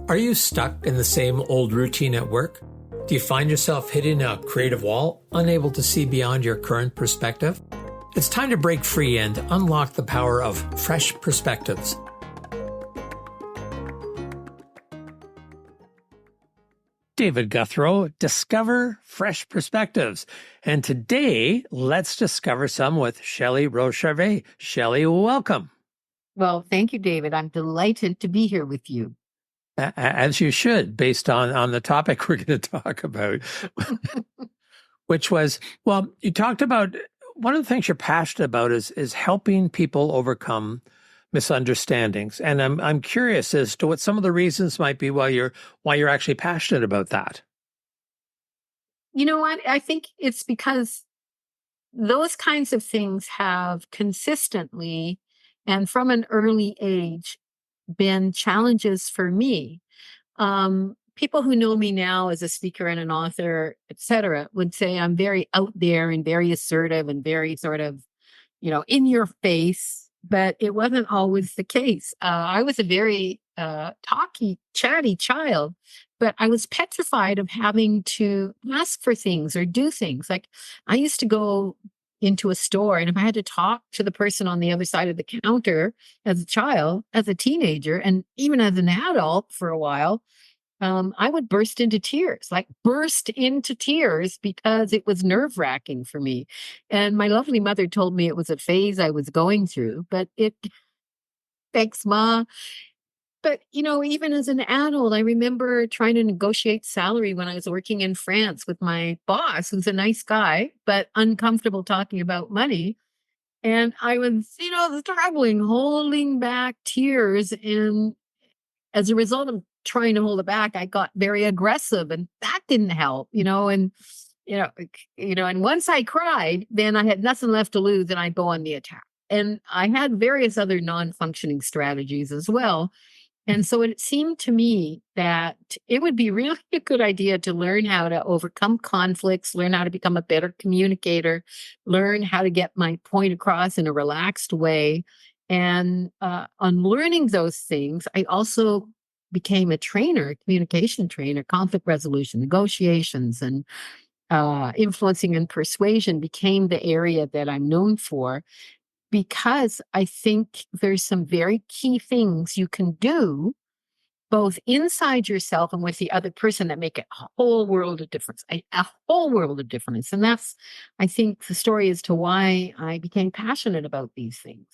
Are you stuck in the same old routine at work? Do you find yourself hitting a creative wall, unable to see beyond your current perspective? It's time to break free and unlock the power of fresh perspectives. David Guthrow, discover fresh perspectives. And today, let's discover some with Shelle Rose Charvet. Shelle, welcome. Well, thank you, David. I'm delighted to be here with you. As you should, based on the topic we're going to talk about, which was, well, you talked about one of the things you're passionate about is helping people overcome misunderstandings. And I'm curious as to what some of the reasons might be why you're actually passionate about that. You know what? I think it's because those kinds of things have consistently and from an early age been challenges for me. People who know me now as a speaker and an author, et cetera, would say I'm very out there and very assertive and very sort of, in your face, but it wasn't always the case. I was a very talky, chatty child, but I was petrified of having to ask for things or do things. Like I used to go into a store, and if I had to talk to the person on the other side of the counter as a child, as a teenager, and even as an adult for a while, I would burst into tears because it was nerve-wracking for me. And my lovely mother told me it was a phase I was going through, thanks, Ma. But, even as an adult, I remember trying to negotiate salary when I was working in France with my boss, who's a nice guy, but uncomfortable talking about money. And I was, struggling, holding back tears. And as a result of trying to hold it back, I got very aggressive, and that didn't help, and once I cried, then I had nothing left to lose and I'd go on the attack. And I had various other non-functioning strategies as well. And so it seemed to me that it would be really a good idea to learn how to overcome conflicts, learn how to become a better communicator, learn how to get my point across in a relaxed way. And on learning those things, I also became a trainer, a communication trainer, conflict resolution, negotiations, and influencing and persuasion became the area that I'm known for. Because I think there's some very key things you can do both inside yourself and with the other person that make a whole world of difference, a whole world of difference. And that's, I think, the story as to why I became passionate about these things.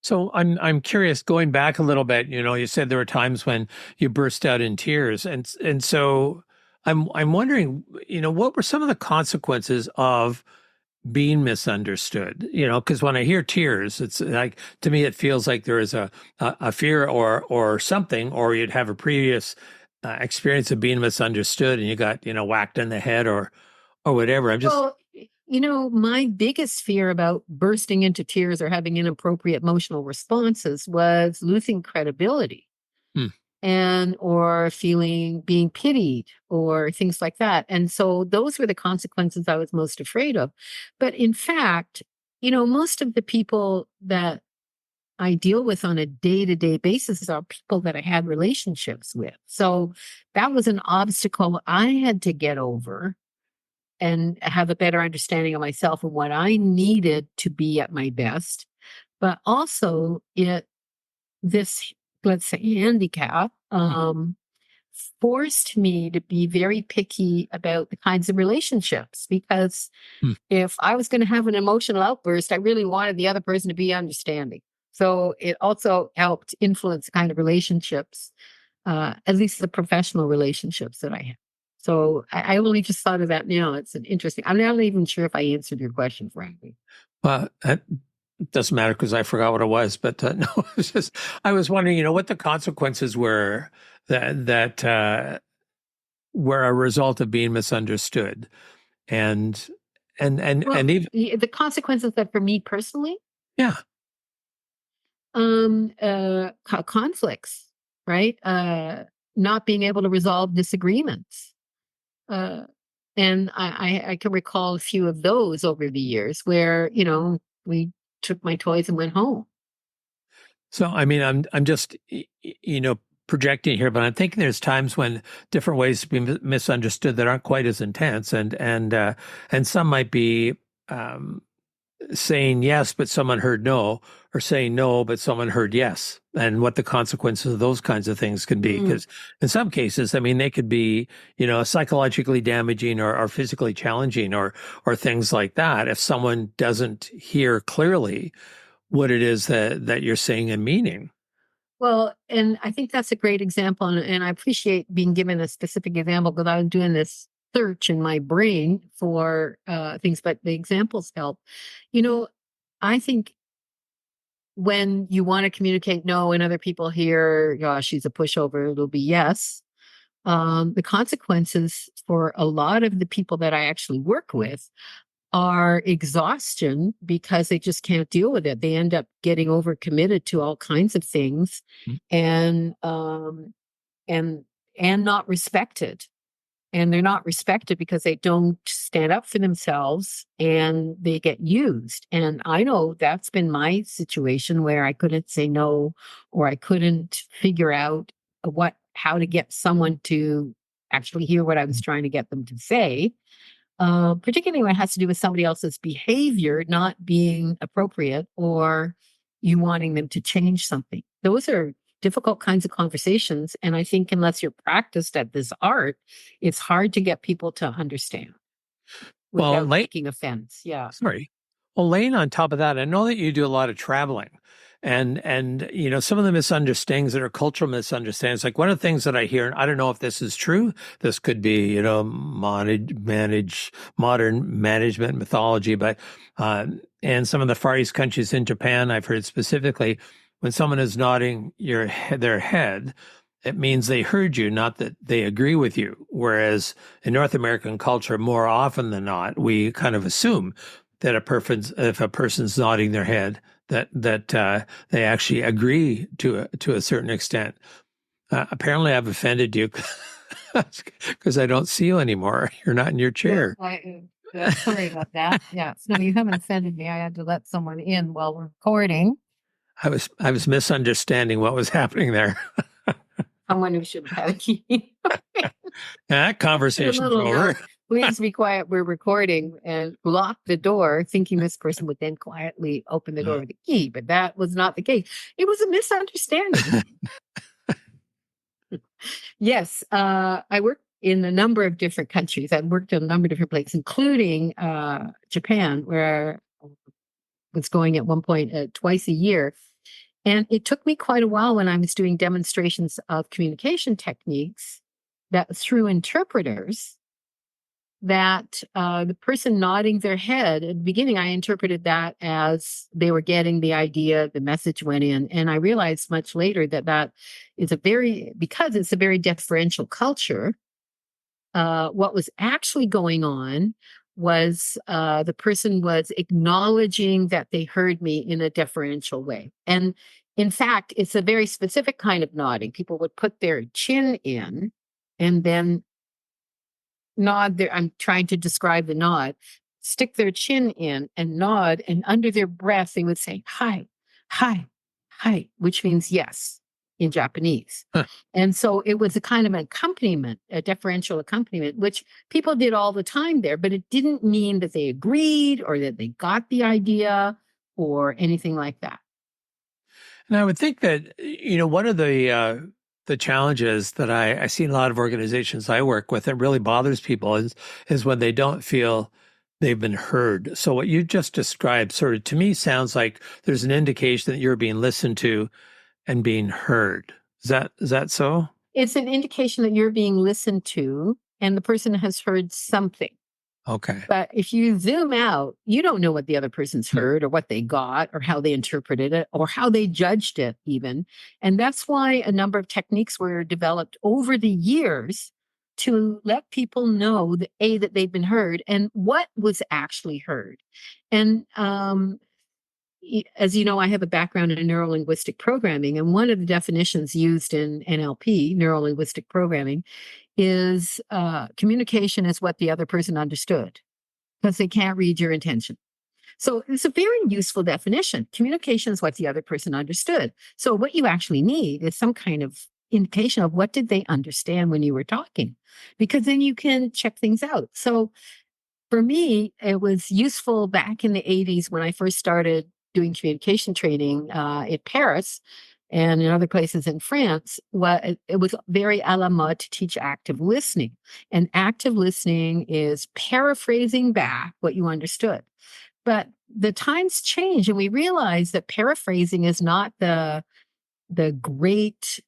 So I'm curious, going back a little bit, you said there were times when you burst out in tears. And so I'm wondering, what were some of the consequences of being misunderstood? Because when I hear tears, it's like, to me, it feels like there is a fear or something, or you'd have a previous experience of being misunderstood and you got, whacked in the head or whatever. My biggest fear about bursting into tears or having inappropriate emotional responses was losing credibility. Or being pitied or things like that. And so those were the consequences I was most afraid of. But in fact, most of the people that I deal with on a day-to-day basis are people that I had relationships with. So that was an obstacle I had to get over and have a better understanding of myself and what I needed to be at my best. But also this, let's say, handicap forced me to be very picky about the kinds of relationships, because if I was going to have an emotional outburst, I really wanted the other person to be understanding. So it also helped influence the kind of relationships, at least the professional relationships that I have. So I only just thought of that now. It's an interesting, I'm not even sure if I answered your question, frankly. Well, it doesn't matter because I forgot what it was, but no, I was wondering, what the consequences were that were a result of being misunderstood, and even the consequences that for me personally, conflicts, right? Not being able to resolve disagreements. And I can recall a few of those over the years where, we took my toys and went home. So, I mean, I'm just, projecting here, but I'm thinking there's times when different ways to be misunderstood that aren't quite as intense, and some might be um, saying yes, but someone heard no, or saying no, but someone heard yes, and what the consequences of those kinds of things can be. Mm. Because in some cases, I mean, they could be, psychologically damaging or physically challenging or things like that. If someone doesn't hear clearly what it is that you're saying and meaning. Well, and I think that's a great example. And I appreciate being given a specific example because I was doing this search in my brain for things, but the examples help. You know, I think when you want to communicate no and other people hear, gosh, she's a pushover, it'll be yes. The consequences for a lot of the people that I actually work with are exhaustion because they just can't deal with it. They end up getting overcommitted to all kinds of things and and and not respected. And they're not respected because they don't stand up for themselves and they get used. And I know that's been my situation where I couldn't say no or I couldn't figure out how to get someone to actually hear what I was trying to get them to say, particularly when it has to do with somebody else's behavior not being appropriate or you wanting them to change something. Those are difficult kinds of conversations. And I think unless you're practiced at this art, it's hard to get people to understand Well, without taking offense. Yeah. sorry. Well, laying on top of that, I know that you do a lot of traveling, and some of the misunderstandings that are cultural misunderstandings. Like one of the things that I hear, and I don't know if this is true. This could be modern management mythology, but in some of the Far East countries in Japan, I've heard specifically when someone is nodding their head. It means they heard you, not that they agree with you. Whereas in North American culture, more often than not, we kind of assume that if a person's nodding their head, that they actually agree to a certain extent. Apparently, I've offended you because I don't see you anymore. You're not in your chair. Sorry about that. Yeah. No, you haven't offended me. I had to let someone in while we're recording. I was misunderstanding what was happening there. Someone who should have had a key. That conversation's over. Please be quiet. We're recording, and lock the door, thinking this person would then quietly open the door with a key. But that was not the case. It was a misunderstanding. Yes. I worked in a number of different countries. I've worked in a number of different places, including Japan, where I was going at one point twice a year. And it took me quite a while when I was doing demonstrations of communication techniques that through interpreters, that the person nodding their head at the beginning, I interpreted that as they were getting the idea, the message went in. And I realized much later that is because it's a very deferential culture, what was actually going on was the person was acknowledging that they heard me in a deferential way. And in fact, it's a very specific kind of nodding. People would put their chin in and then nod their, I'm trying to describe the nod, stick their chin in and nod. And under their breath, they would say, hi, hi, hi, which means yes in Japanese. Huh. And so it was a kind of accompaniment, a deferential accompaniment, which people did all the time there, but it didn't mean that they agreed or that they got the idea or anything like that. And I would think that, one of the challenges that I see in a lot of organizations I work with that really bothers people is when they don't feel they've been heard. So what you just described sort of to me sounds like there's an indication that you're being listened to and being heard. Is that so? It's an indication that you're being listened to and the person has heard something. Okay. But if you zoom out, you don't know what the other person's heard or what they got or how they interpreted it or how they judged it even. And that's why a number of techniques were developed over the years to let people know that they've been heard and what was actually heard. And as you know, I have a background in neuro-linguistic programming, and one of the definitions used in NLP, neuro-linguistic programming, is communication is what the other person understood because they can't read your intention. So it's a very useful definition. Communication is what the other person understood. So what you actually need is some kind of indication of what did they understand when you were talking, because then you can check things out. So for me, it was useful back in the 80s when I first started doing communication training in Paris and in other places in France. It was very à la mode to teach active listening. And active listening is paraphrasing back what you understood. But the times change, and we realize that paraphrasing is not the great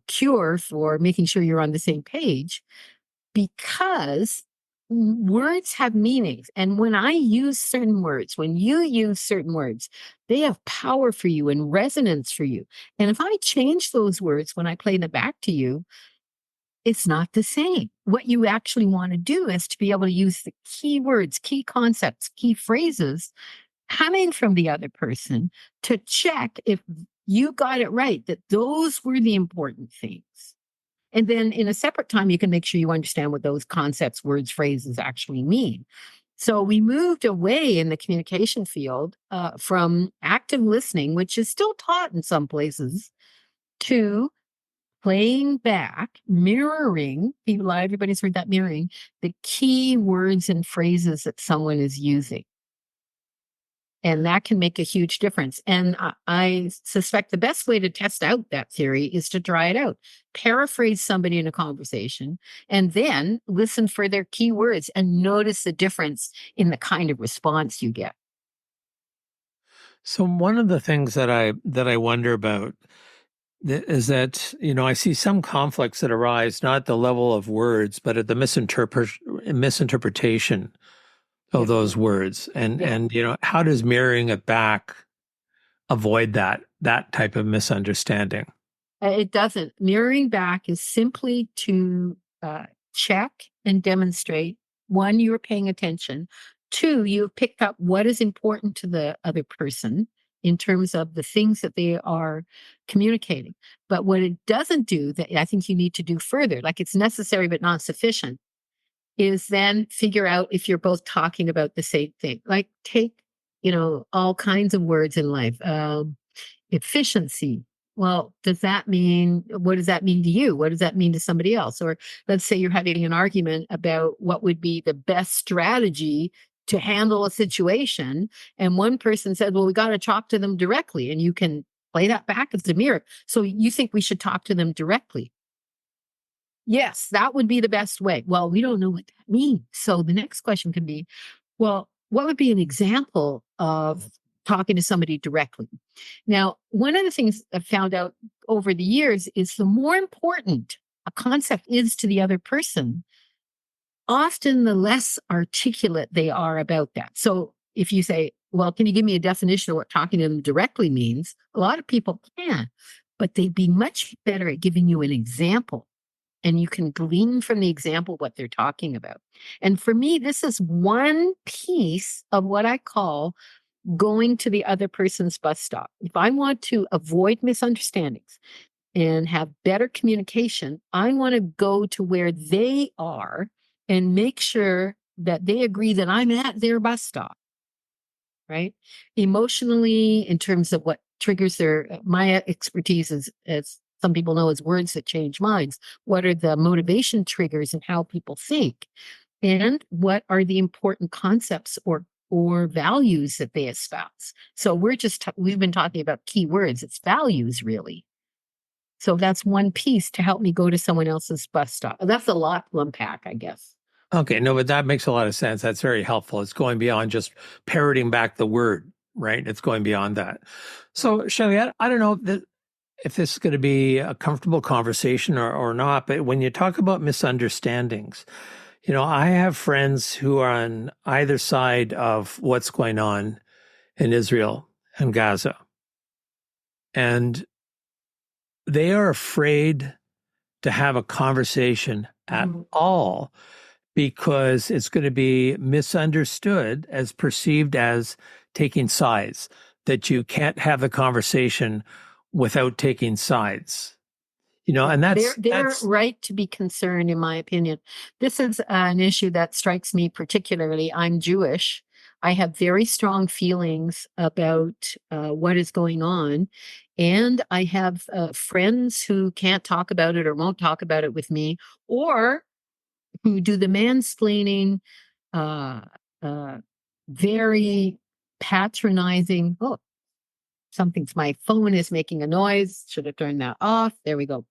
cure for making sure you're on the same page, because words have meanings. And when I use certain words, when you use certain words, they have power for you and resonance for you. And if I change those words when I play them back to you, it's not the same. What you actually want to do is to be able to use the key words, key concepts, key phrases coming from the other person to check if you got it right, that those were the important things. And then in a separate time, you can make sure you understand what those concepts, words, phrases actually mean. So we moved away in the communication field from active listening, which is still taught in some places, to playing back, mirroring, everybody's heard that, mirroring the key words and phrases that someone is using. And that can make a huge difference. And I suspect the best way to test out that theory is to try it out. Paraphrase somebody in a conversation and then listen for their key words and notice the difference in the kind of response you get. So one of the things that I wonder about is that, I see some conflicts that arise not at the level of words, but at the misinterpretation of Yeah. those words. And Yeah. and how does mirroring it back avoid that type of misunderstanding? It doesn't. Mirroring back is simply to check and demonstrate, one, you're paying attention. Two, you've picked up what is important to the other person in terms of the things that they are communicating. But what it doesn't do, that I think you need to do further, like it's necessary but not sufficient, is then figure out if you're both talking about the same thing. Like take, all kinds of words in life. Efficiency. Well, what does that mean to you? What does that mean to somebody else? Or let's say you're having an argument about what would be the best strategy to handle a situation. And one person said, well, we got to talk to them directly. And you can play that back as a mirror. So you think we should talk to them directly? Yes, that would be the best way. Well, we don't know what that means. So the next question can be, well, what would be an example of talking to somebody directly? Now, one of the things I've found out over the years is the more important a concept is to the other person, often the less articulate they are about that. So if you say, well, can you give me a definition of what talking to them directly means? A lot of people can, but they'd be much better at giving you an example, and you can glean from the example what they're talking about. And for me, this is one piece of what I call going to the other person's bus stop. If I want to avoid misunderstandings and have better communication, I want to go to where they are and make sure that they agree that I'm at their bus stop, right? Emotionally, in terms of what triggers my expertise is, as some people know, is words that change minds. What are the motivation triggers and how people think? And what are the important concepts or values that they espouse? So we've been talking about key words. It's values, really. So that's one piece to help me go to someone else's bus stop. That's a lot to unpack, I guess. Okay, no, but that makes a lot of sense. That's very helpful. It's going beyond just parroting back the word, right? It's going beyond that. So, Shelley, I don't know if this is going to be a comfortable conversation or not, but when you talk about misunderstandings, I have friends who are on either side of what's going on in Israel and Gaza, and they are afraid to have a conversation at all because it's going to be misunderstood as perceived as taking sides, that you can't have the conversation without taking sides. And They're that's right to be concerned, in my opinion. This is an issue that strikes me particularly. I'm Jewish. I have very strong feelings about what is going on. And I have friends who can't talk about it or won't talk about it with me, or who do the mansplaining, uh, uh, very patronizing. Oh, my phone is making a noise. Should have turned that off. There we go.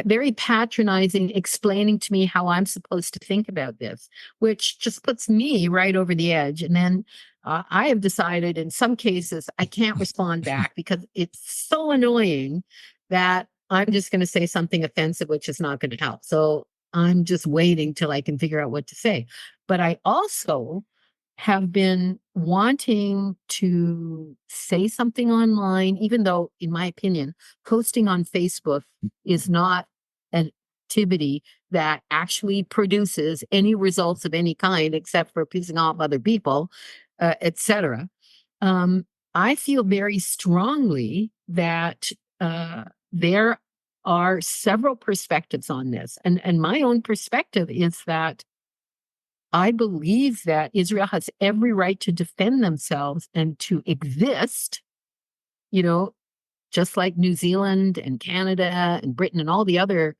Very patronizing, explaining to me how I'm supposed to think about this, which just puts me right over the edge. And then I have decided in some cases I can't respond back because it's so annoying that I'm just going to say something offensive, which is not going to help. So I'm just waiting till I can figure out what to say. But I also have been wanting to say something online, even though, in my opinion, posting on Facebook is not an activity that actually produces any results of any kind except for pissing off other people, etc. Um, I feel very strongly that there are several perspectives on this, and my own perspective is that I believe that Israel has every right to defend themselves and to exist, you know, just like New Zealand and Canada and Britain and all the other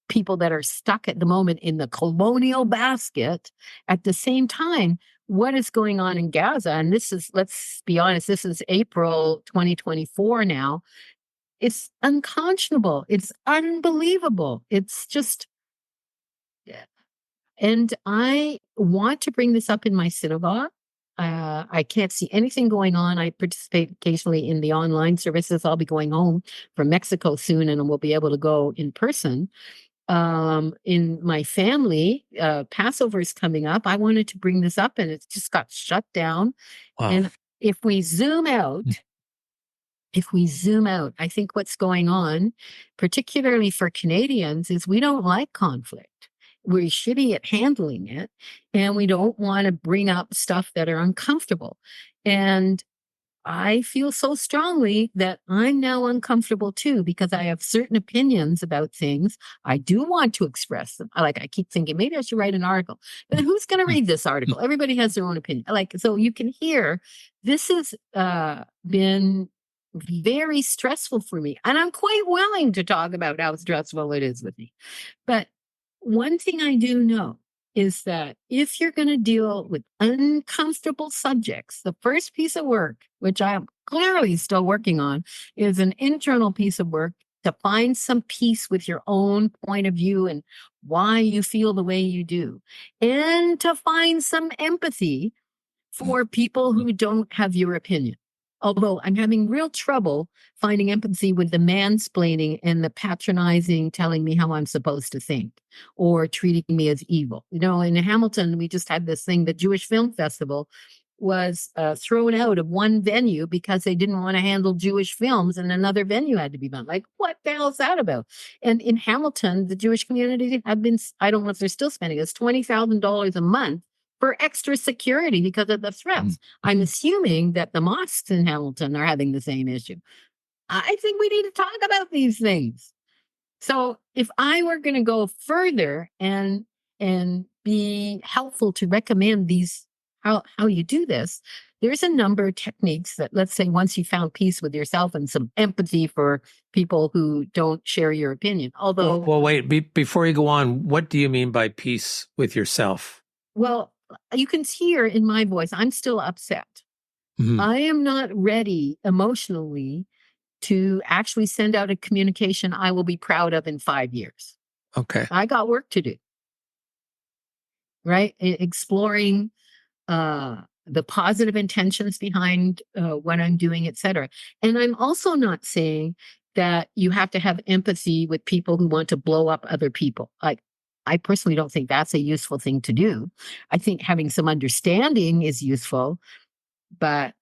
people that are stuck at the moment in the colonial basket. At the same time, what is going on in Gaza? And this is, let's be honest, this is April 2024 now. It's unconscionable. It's unbelievable. It's just, and I want to bring this up in my synagogue. I can't see anything going on. I participate occasionally in the online services. I'll be going home from Mexico soon and we'll be able to go in person. In my family, Passover is coming up. I wanted to bring this up and it just got shut down. Wow. And if we zoom out, I think what's going on, particularly for Canadians, is we don't like conflict. We're shitty at handling it, and we don't want to bring up stuff that are uncomfortable. And I feel so strongly that I'm now uncomfortable too because I have certain opinions about things. I do want to express them. I keep thinking maybe I should write an article, but who's going to read this article? Everybody has their own opinion. So you can hear this has been very stressful for me, and I'm quite willing to talk about how stressful it is with me. But one thing I do know is that if you're going to deal with uncomfortable subjects, the first piece of work, which I am clearly still working on, is an internal piece of work to find some peace with your own point of view and why you feel the way you do, and to find some empathy for people who don't have your opinion. Although I'm having real trouble finding empathy with the mansplaining and the patronizing, telling me how I'm supposed to think or treating me as evil. In Hamilton, we just had this thing, the Jewish Film Festival was thrown out of one venue because they didn't want to handle Jewish films and another venue had to be done. Like, what the hell is that about? And in Hamilton, the Jewish community have been, I don't know if they're still spending this, $20,000 a month for extra security because of the threats. I'm assuming that the mosques in Hamilton are having the same issue. I think we need to talk about these things. So if I were going to go further and be helpful to recommend these how you do this, there's a number of techniques that, let's say, once you found peace with yourself and some empathy for people who don't share your opinion. Although, Well, wait, before you go on, what do you mean by peace with yourself? well, you can hear in my voice, I'm still upset. Mhm. I am not ready emotionally to actually send out a communication I will be proud of in 5 years. Okay. I got work to do, right? Exploring the positive intentions behind what I'm doing, et cetera. And I'm also not saying that you have to have empathy with people who want to blow up other people. I personally don't think that's a useful thing to do. I think having some understanding is useful, but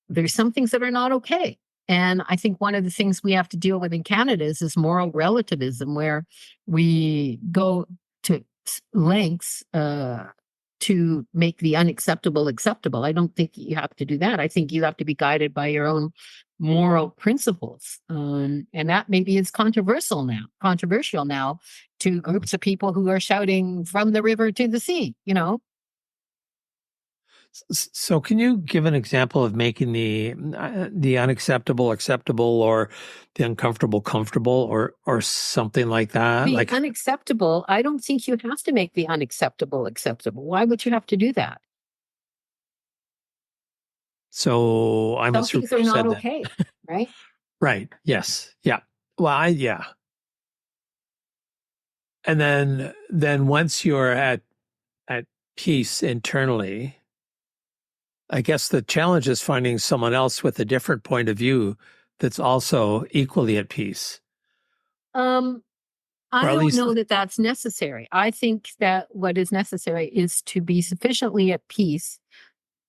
there's some things that are not okay. And I think one of the things we have to deal with in Canada is this moral relativism, where we go to lengths to make the unacceptable acceptable. I don't think you have to do that. I think you have to be guided by your own moral principles. And that maybe is controversial now to groups of people who are shouting from the river to the sea. So can you give an example of making the unacceptable acceptable, or the uncomfortable comfortable, or something like that? The Like, unacceptable, I don't think you have to make the unacceptable acceptable. Why would you have to do that? so I Some misheard things what are you not said then. okay, right? Right. Yes. Yeah. Well, yeah. And then once you're at peace internally, I guess the challenge is finding someone else with a different point of view that's also equally at peace, Um, or I at don't least, know that that's necessary. I think that what is necessary is to be sufficiently at peace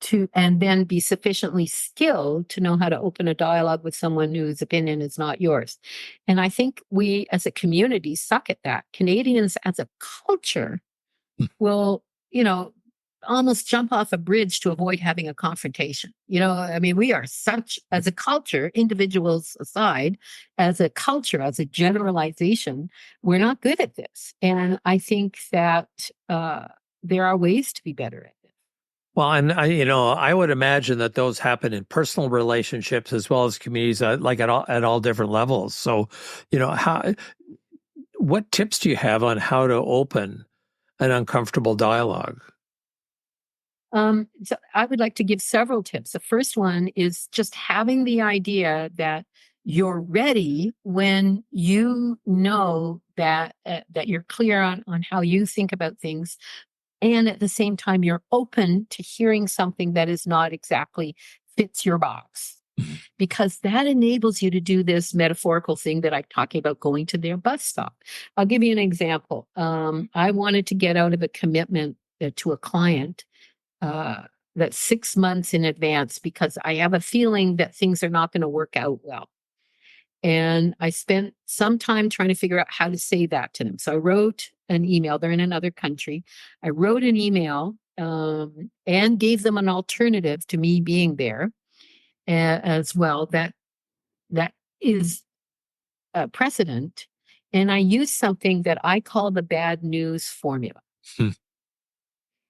to, and then be sufficiently skilled to know how to open a dialogue with someone whose opinion is not yours. And I think we as a community suck at that. Canadians as a culture will, you know, almost jump off a bridge to avoid having a confrontation. I mean, we are such, as a culture, individuals aside, as a culture, as a generalization, we're not good at this. And I think that there are ways to be better at it. well, and I would imagine that those happen in personal relationships as well as communities, like at all different levels. So, how what tips do you have on how to open an uncomfortable dialogue? So I would like to give several tips. The first one is just having the idea that you're ready when you know that you're clear on how you think about things, and at the same time you're open to hearing something that is not exactly fits your box, because that enables you to do this metaphorical thing that I'm talking about, going to their bus stop. I'll give you an example. I wanted to get out of a commitment to a client uh, that's 6 months in advance because I have a feeling that things are not going to work out well. And I spent some time trying to figure out how to say that to them. So I wrote an email. They're in another country. I wrote an email and gave them an alternative to me being there as well. That is a precedent. And I used something that I call the bad news formula. Hmm.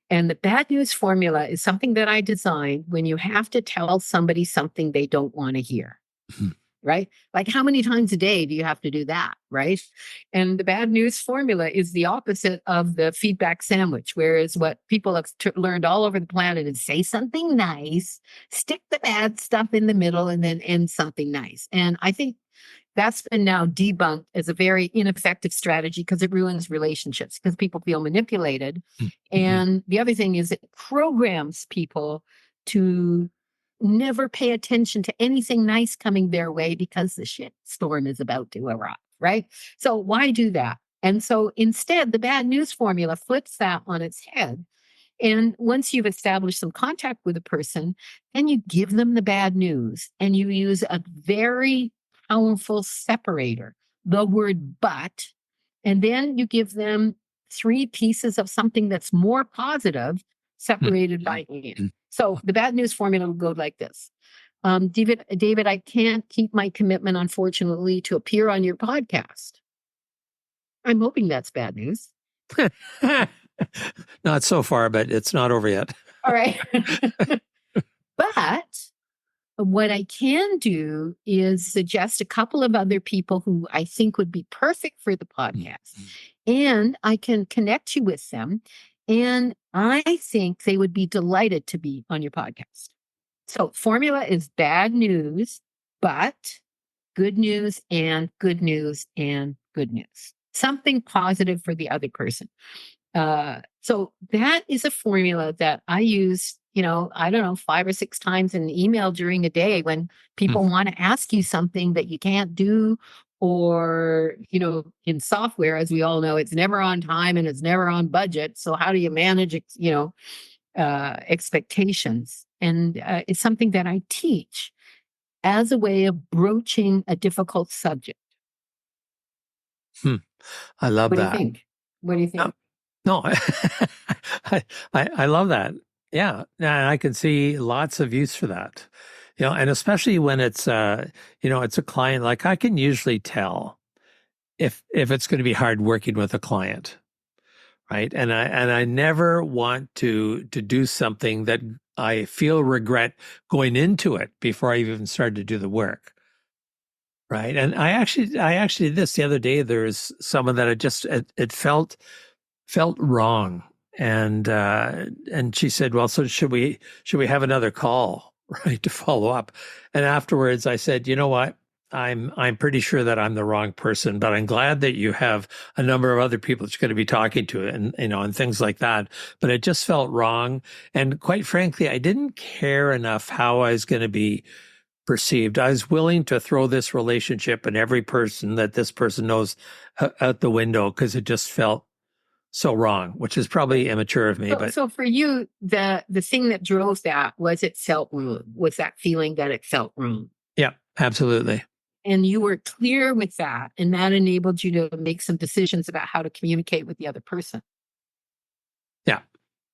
And the bad news formula is something that I designed when you have to tell somebody something they don't want to hear, Hmm. right? Like, how many times a day do you have to do that, right? And the bad news formula is the opposite of the feedback sandwich, whereas what people have learned all over the planet is say something nice, stick the bad stuff in the middle, and then end something nice. And I think that's been now debunked as a very ineffective strategy because it ruins relationships because people feel manipulated. Hmm. And the other thing is it programs people to never pay attention to anything nice coming their way because the shit storm is about to arrive, right? So why do that? And so instead, the bad news formula flips that on its head. And once you've established some contact with a person, then you give them the bad news and you use a very powerful separator, the word but, and then you give them three pieces of something that's more positive, separated by and. So the bad news formula will go like this. David, I can't keep my commitment, unfortunately, to appear on your podcast. I'm hoping that's bad news. Not so far, but it's not over yet. All right. But what I can do is suggest a couple of other people who I think would be perfect for the podcast. And I can connect you with them. And I think they would be delighted to be on your podcast. So, formula is bad news, but good news and good news and good news. Something positive for the other person. So that is a formula that I use, I don't know, 5 or 6 times in an email during a day when people want to ask you something that you can't do, or, in software, as we all know, it's never on time and it's never on budget. So how do you manage, expectations? And it's something that I teach as a way of broaching a difficult subject. Hmm. I love What do you that. think? What do you No, think? no, I love that. Yeah, and I can see lots of use for that. And especially when it's a client, like I can usually tell if it's going to be hard working with a client, right? And I never want to do something that I feel regret going into it before I even started to do the work. Right. And I actually did this the other day. There's someone that it felt wrong. And she said, well, so should we have another call, right, to follow up? And afterwards I said, you know what? I'm pretty sure that I'm the wrong person, but I'm glad that you have a number of other people that you're going to be talking to and, and things like that. But it just felt wrong. And quite frankly, I didn't care enough how I was going to be perceived. I was willing to throw this relationship and every person that this person knows out the window because it just felt so wrong, which is probably immature of me. But So for you, the thing that drove that was it felt wrong, was that feeling that it felt wrong. yeah, absolutely. And you were clear with that, and that enabled you to make some decisions about how to communicate with the other person. Yeah.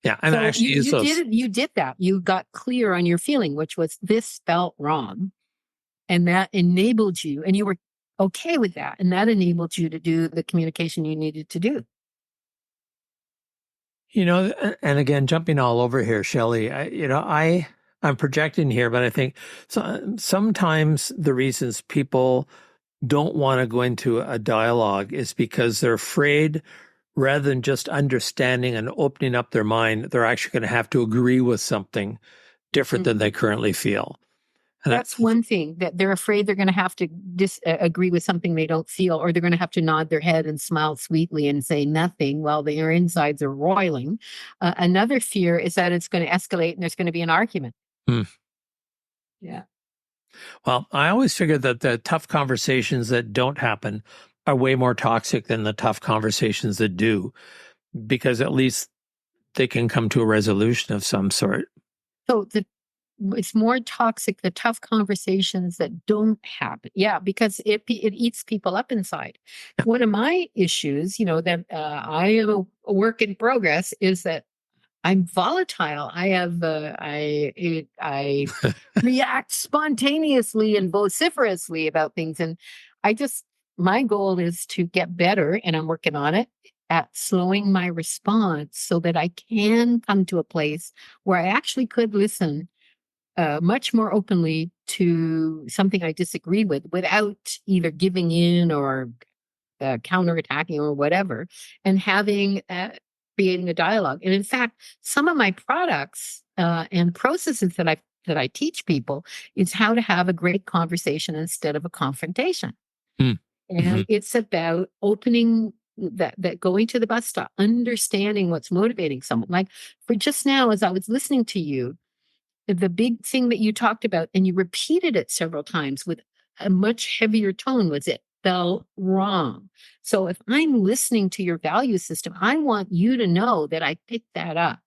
Yeah. And I So actually use those. you did that. You got clear on your feeling, which was this felt wrong. And that enabled you, and you were okay with that. And that enabled you to do the communication you needed to do. And again, jumping all over here, Shelley, I'm projecting here, but I think sometimes the reasons people don't want to go into a dialogue is because they're afraid rather than just understanding and opening up their mind, they're actually going to have to agree with something different than they currently feel. And That's one thing, that they're afraid they're going to have to agree with something they don't feel, or they're going to have to nod their head and smile sweetly and say nothing while their insides are roiling. Another fear is that it's going to escalate and there's going to be an argument. Hmm. Yeah. Well, I always figure that the tough conversations that don't happen are way more toxic than the tough conversations that do, because at least they can come to a resolution of some sort. So it's more toxic, the tough conversations that don't happen. Yeah, because it eats people up inside. One of my issues, that I am a work in progress, is that I'm volatile. I have I react spontaneously and vociferously about things, and my goal is to get better, and I'm working on it, at slowing my response so that I can come to a place where I actually could listen much more openly to something I disagree with without either giving in or counterattacking or whatever, and creating a dialogue. And in fact, some of my products and processes that I teach people is how to have a great conversation instead of a confrontation. Mm. And Mm-hmm. it's about opening that going to the bus stop, understanding what's motivating someone. Like for just now, as I was listening to you, the big thing that you talked about, and you repeated it several times with a much heavier tone, was it felt wrong. So if I'm listening to your value system, I want you to know that I picked that up.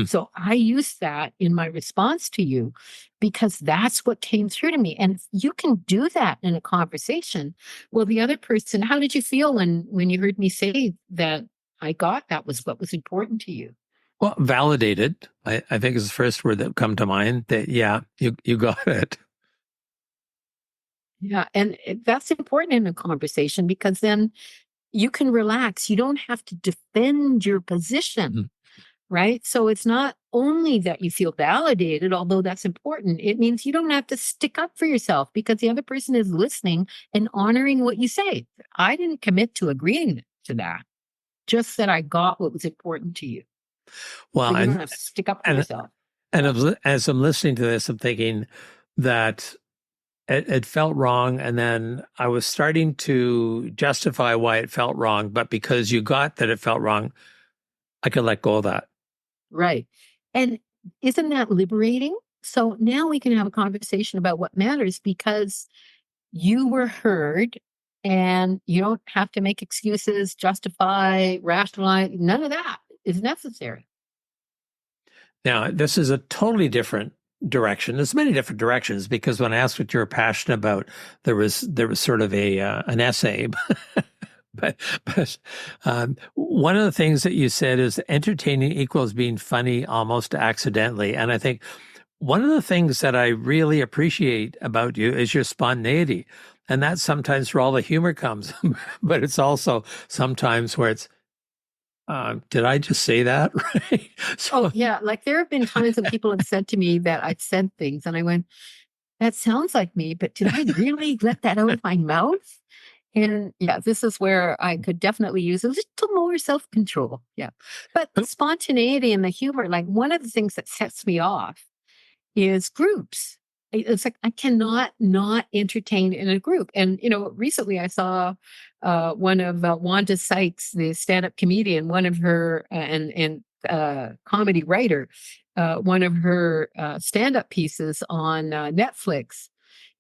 So I use that in my response to you because that's what came through to me. And if you can do that in a conversation, well, the other person, how did you feel when you heard me say that that was what was important to you? Well, validated, I think is the first word that would come to mind, that, yeah, you got it. Yeah. And that's important in a conversation because then you can relax. You don't have to defend your position, right? So it's not only that you feel validated, although that's important. It means you don't have to stick up for yourself because the other person is listening and honoring what you say. I didn't commit to agreeing to that, just that I got what was important to you. Well, So you don't have to stick up for yourself. And as I'm listening to this, I'm thinking that it felt wrong. And then I was starting to justify why it felt wrong. But because you got that it felt wrong, I could let go of that. Right. And isn't that liberating? So now we can have a conversation about what matters because you were heard and you don't have to make excuses, justify, rationalize. None of that is necessary. Now, this is a totally different direction. There's many different directions because when I asked what you were passionate about, there was sort of an essay. but one of the things that you said is entertaining equals being funny almost accidentally. And I think one of the things that I really appreciate about you is your spontaneity. And that's sometimes where all the humor comes, but it's also sometimes where it's Did I just say that right? Oh, So, yeah. Like there have been times when people have said to me that I've said things and I went, that sounds like me, but did I really let that out of my mouth? And yeah, this is where I could definitely use a little more self control. Yeah. But the spontaneity and the humor, like one of the things that sets me off is groups. It's like I cannot not entertain in a group. And recently I saw one of Wanda Sykes, the stand-up comedian, one of her and comedy writer, one of her stand-up pieces on Netflix.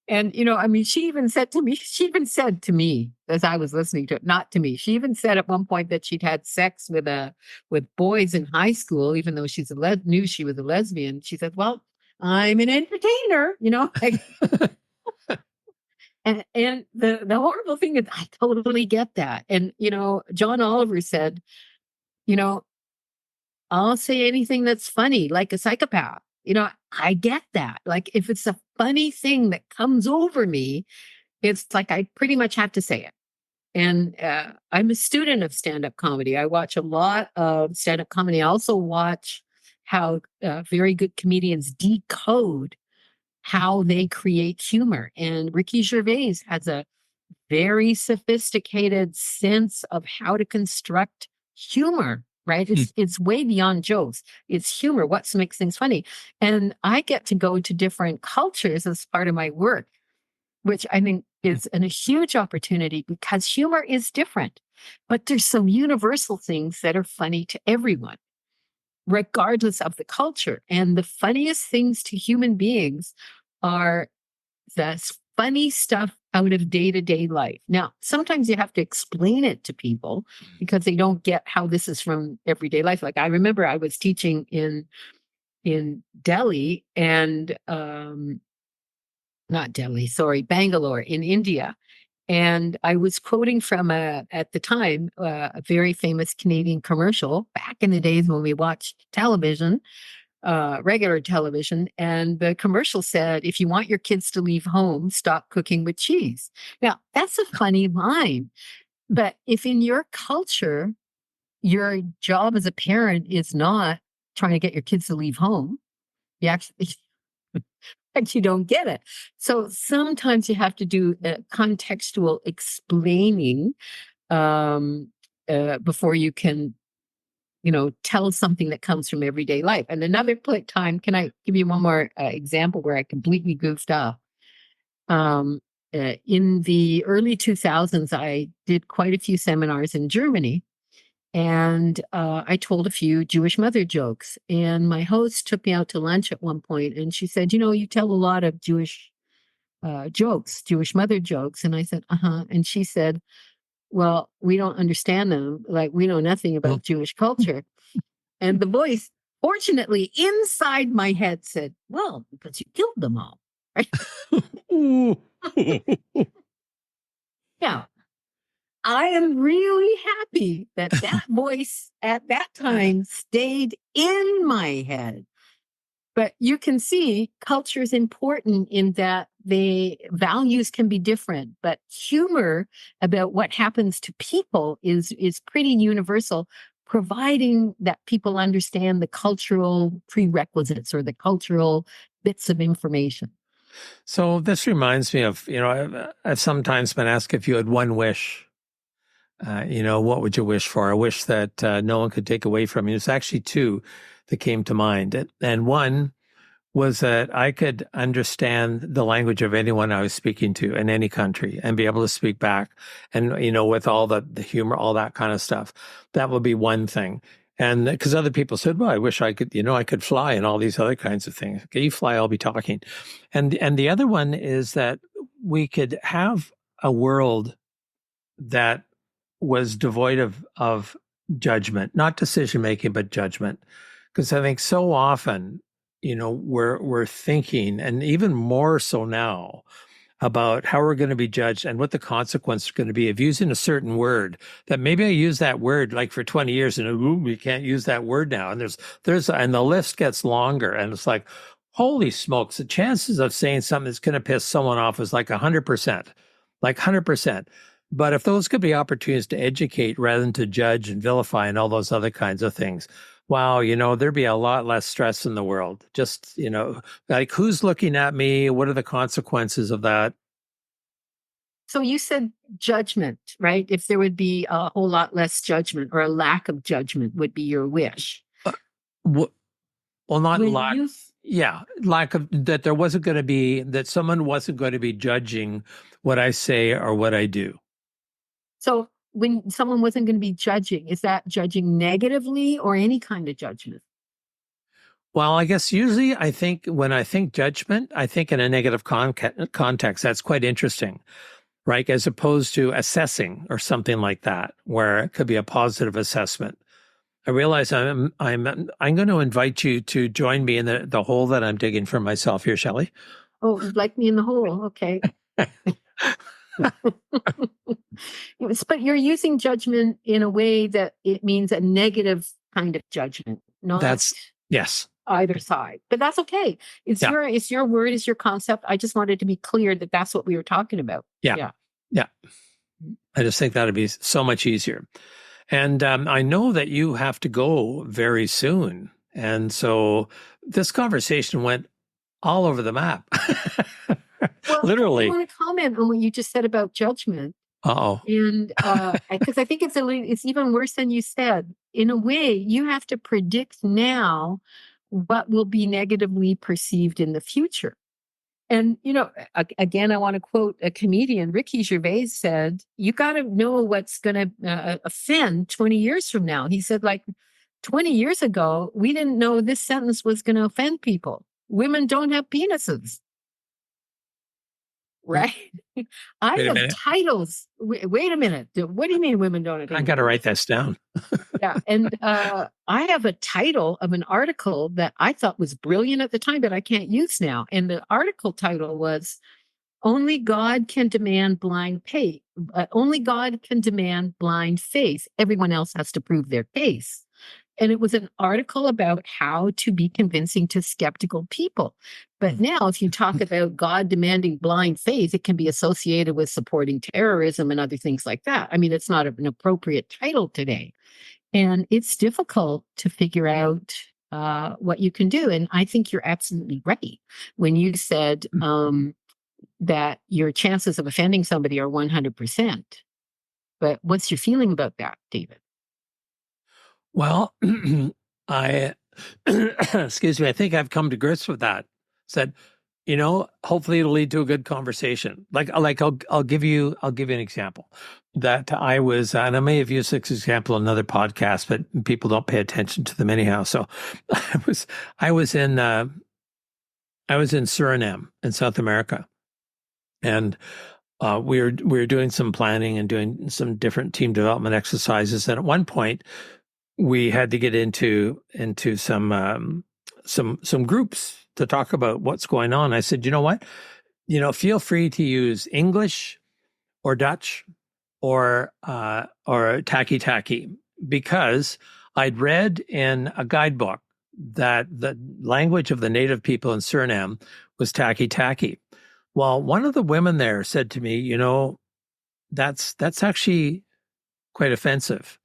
And I mean, she even said to me as I was listening to it, not to me. She even said at one point that she'd had sex with boys in high school, even though knew she was a lesbian. She said, "Well, I'm an entertainer," like, and the horrible thing is, I totally get that. And John Oliver said, you know, I'll say anything that's funny, like a psychopath. I get that. Like if it's a funny thing that comes over me, it's like I pretty much have to say it. And I'm a student of stand-up comedy. I watch a lot of stand-up comedy. I also watch how very good comedians decode how they create humor. And Ricky Gervais has a very sophisticated sense of how to construct humor, right? It's way beyond jokes. It's humor. What makes things funny? And I get to go to different cultures as part of my work, which I think is a huge opportunity because humor is different. But there's some universal things that are funny to everyone, regardless of the culture. And the funniest things to human beings are the funny stuff out of day-to-day life. Now, sometimes you have to explain it to people because they don't get how this is from everyday life. Like I remember I was teaching in Delhi and not Delhi, sorry, Bangalore in India. And I was quoting from at the time, a very famous Canadian commercial back in the days when we watched television, regular television. And the commercial said, if you want your kids to leave home, stop cooking with cheese. Now, that's a funny line. But if in your culture, your job as a parent is not trying to get your kids to leave home, you actually and you don't get it. So sometimes you have to do a contextual explaining before you can, tell something that comes from everyday life. And another time, can I give you one more example where I completely goofed off? Um, in the early 2000s, I did quite a few seminars in Germany. And I told a few Jewish mother jokes. And my host took me out to lunch at one point, and she said, you tell a lot of Jewish jokes, Jewish mother jokes. And I said, uh-huh. And she said, well, we don't understand them. Like, we know nothing about Jewish culture. And the voice, fortunately, inside my head said, well, because you killed them all. Right? Yeah. I am really happy that that voice at that time stayed in my head. But you can see culture is important in that the values can be different, but humor about what happens to people is pretty universal, providing that people understand the cultural prerequisites or the cultural bits of information. so this reminds me of, I've sometimes been asked if you had one wish, what would you wish for? A wish that no one could take away from you. It's actually two that came to mind. And one was that I could understand the language of anyone I was speaking to in any country and be able to speak back. And, with all the humor, all that kind of stuff, that would be one thing. And because other people said, well, I wish I could, I could fly and all these other kinds of things. Okay, you fly, I'll be talking. And the other one is that we could have a world that was devoid of judgment, not decision making, but judgment. Because I think so often, we're thinking, and even more so now, about how we're going to be judged and what the consequence is going to be of using a certain word that maybe I use that word like for 20 years and ooh, we can't use that word now. And and the list gets longer and it's like, holy smokes, the chances of saying something that's going to piss someone off is like 100%, like 100%. But if those could be opportunities to educate rather than to judge and vilify and all those other kinds of things, wow, there'd be a lot less stress in the world. Just, like who's looking at me? What are the consequences of that? So you said judgment, right? If there would be a whole lot less judgment or a lack of judgment would be your wish. Well, not When lack. you Yeah, lack of that there wasn't going to be that someone wasn't going to be judging what I say or what I do. So when someone wasn't going to be judging, is that judging negatively or any kind of judgment? Well, I guess usually I think when I think judgment, I think in a negative context. That's quite interesting, right? As opposed to assessing or something like that, where it could be a positive assessment. I realize I'm going to invite you to join me in the hole that I'm digging for myself here, Shelley. Oh, like me in the hole. Okay. But you're using judgment in a way that it means a negative kind of judgment, not That's yes. either side. But that's okay. Yeah. It's your word, it's your concept. I just wanted to be clear that that's what we were talking about. Yeah. Yeah. Yeah. I just think that'd be so much easier. And I know that you have to go very soon. And so this conversation went all over the map. Well, Literally. I want to comment on what you just said about judgment. Uh-oh. And because I think it's even worse than you said. In a way, you have to predict now what will be negatively perceived in the future. And, again, I want to quote a comedian, Ricky Gervais said, you got to know what's going to offend 20 years from now. He said, like 20 years ago, we didn't know this sentence was going to offend people. Women don't have penises. Right? I have titles. Wait a minute. What do you mean women don't have penises? I got to write this down. Yeah. And I have a title of an article that I thought was brilliant at the time, but I can't use now. And the article title was Only God Can Demand Blind Faith. Only God can demand blind faith. Everyone else has to prove their case. And it was an article about how to be convincing to skeptical people. But now, if you talk about God demanding blind faith, it can be associated with supporting terrorism and other things like that. I mean, it's not an appropriate title today. And it's difficult to figure out what you can do. And I think you're absolutely right when you said that your chances of offending somebody are 100%. But what's your feeling about that, David? Well, I, excuse me, I think I've come to grips with that. Said, hopefully it'll lead to a good conversation. Like I'll give you an example that I was, and I may have used this example in another podcast, but people don't pay attention to them anyhow. So I was in Suriname in South America, and we were doing some planning and doing some different team development exercises. And at one point, we had to get into some groups to talk about what's going on. I said, you know what? Feel free to use English or Dutch or tacky, because I'd read in a guidebook that the language of the native people in Suriname was tacky. Well, one of the women there said to me, that's actually quite offensive.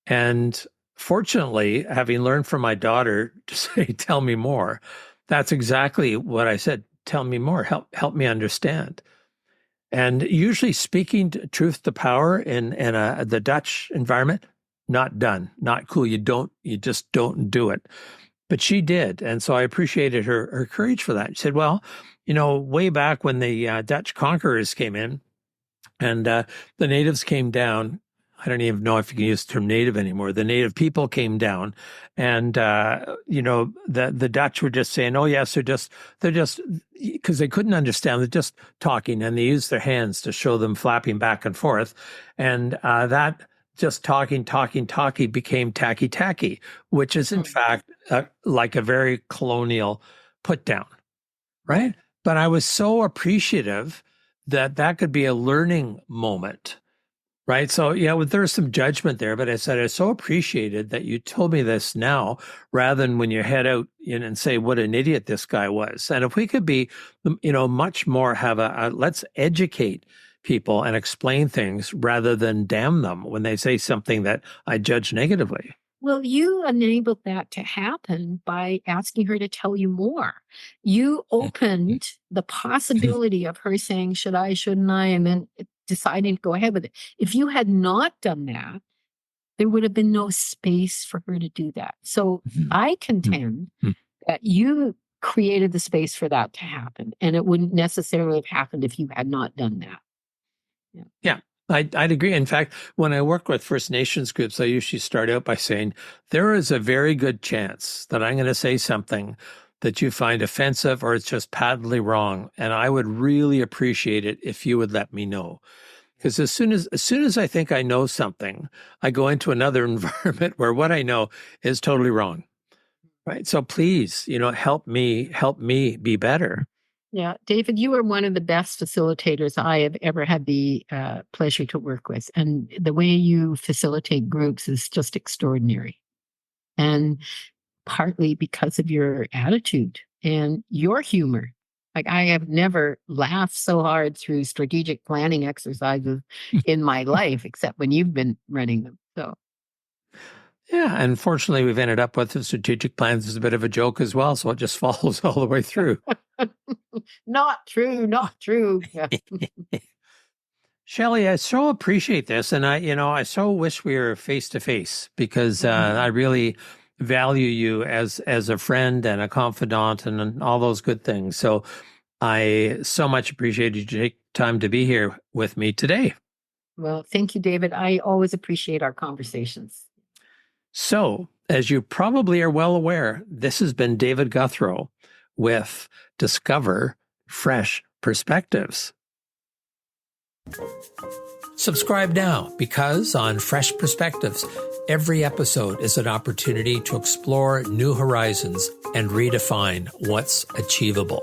And fortunately, having learned from my daughter to say, tell me more, that's exactly what I said. Tell me more. Help me understand. And usually speaking truth to power in the Dutch environment, not done, not cool. You just don't do it. But she did. And so I appreciated her courage for that. She said, well, way back when the Dutch conquerors came in and the natives came down, I don't even know if you can use the term native anymore. The native people came down and, the Dutch were just saying, oh, yes, they're just, because they couldn't understand, they're just talking, and they used their hands to show them flapping back and forth. And that just talking became tacky, which is in fact like a very colonial put down, right? But I was so appreciative that could be a learning moment. Right. So, yeah, there's some judgment there, but I said, I so appreciated that you told me this now rather than when you head out and say what an idiot this guy was. And if we could be, much more have let's educate people and explain things rather than damn them when they say something that I judge negatively. Well, you enabled that to happen by asking her to tell you more. You opened the possibility of her saying, should I, shouldn't I, and then deciding to go ahead with it. If you had not done that, there would have been no space for her to do that. So I contend that you created the space for that to happen, and it wouldn't necessarily have happened if you had not done that. Yeah. I'd agree. In fact, when I work with First Nations groups, I usually start out by saying, there is a very good chance that I'm going to say something that you find offensive or it's just patently wrong. And I would really appreciate it if you would let me know. Because as soon as I think I know something, I go into another environment where what I know is totally wrong. Right. So please, help me be better. Yeah, David, you are one of the best facilitators I have ever had the pleasure to work with. And the way you facilitate groups is just extraordinary. And partly because of your attitude and your humor. Like, I have never laughed so hard through strategic planning exercises in my life, except when you've been running them. So. Yeah, unfortunately, we've ended up with the strategic plans as a bit of a joke as well, so it just follows all the way through. Not true, not true. Yeah. Shelle, I so appreciate this, and I so wish we were face to face because I really value you as a friend and a confidant and all those good things. So I so much appreciate you take time to be here with me today. Well, thank you, David. I always appreciate our conversations. So, as you probably are well aware, this has been David Guthrow with Discover Fresh Perspectives. Subscribe now, because on Fresh Perspectives, every episode is an opportunity to explore new horizons and redefine what's achievable.